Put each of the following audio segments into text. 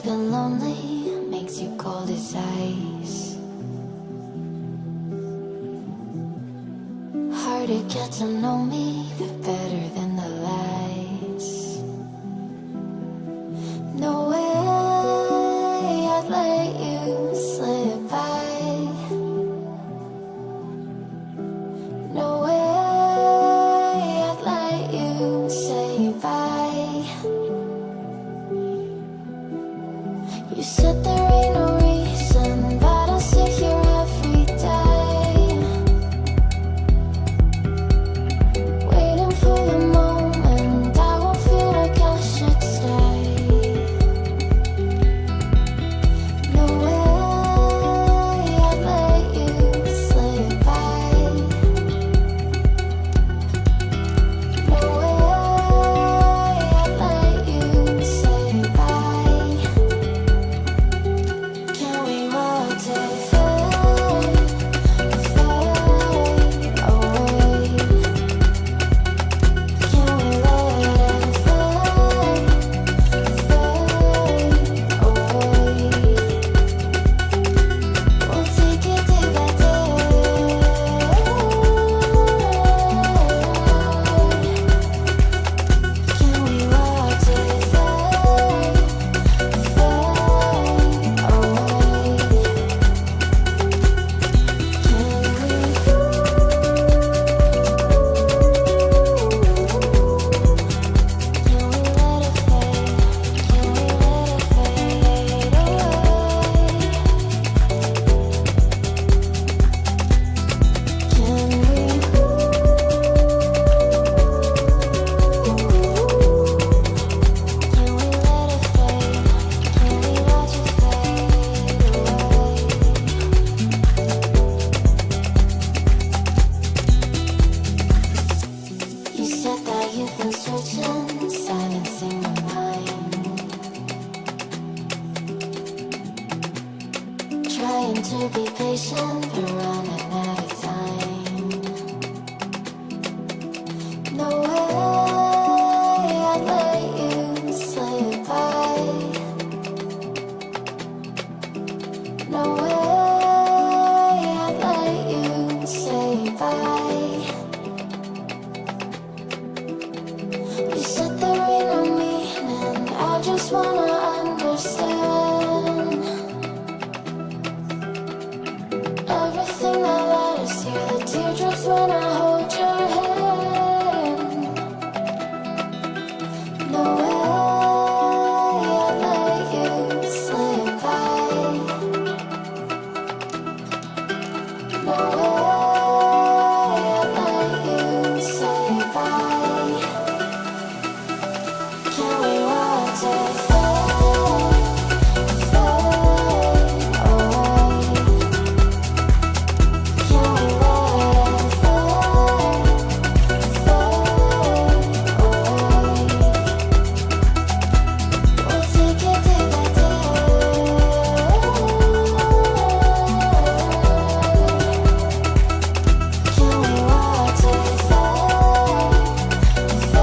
feel lonely, makes you cold as ice. Hard to get to know me, the better than the lies. No way I'd let you slip by. No way I'd let you say bye. You said there ain't no reason, but I'll sit here every day, waiting for the moment I won't feel like I should stay. No way I'd let you slip by. No way I'd let you say bye. Can we watch it fade, fade away? Can we let it fade, fade away? We'll take it day by day. Can we watch it fade, fade away? You said that you've been searching, silencing your mind, trying to be patient, but running out of time. No way I'd let you slip by. No way I'd let you say bye. You said there ain't no meaning, I just wanna understand everything that matters here, the teardrops when I hold your hand. No way I'd let you slip by. No way I'd let you say bye. Can we watch it fade, fade away? Can we let it fade, fade away? We'll take it day by day. Can we watch it fade, fade away?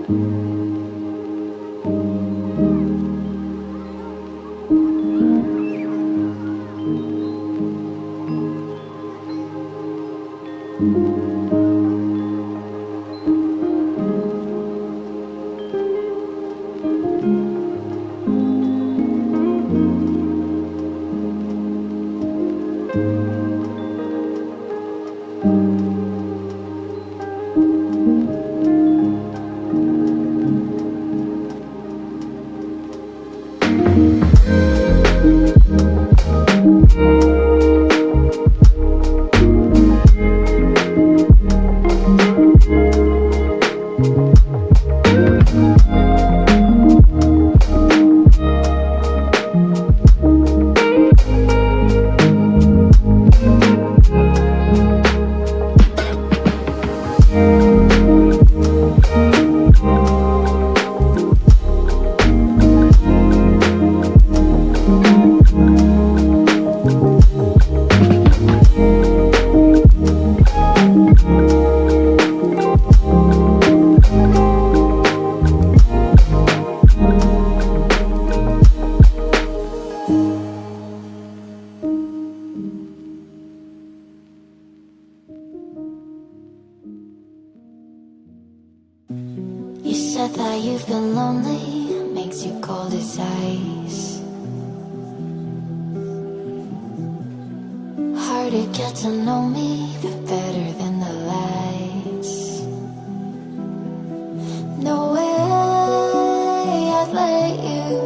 You said that you've been lonely, makes you cold as ice. Hard to get to know me, but better than the lights. No way I'd let you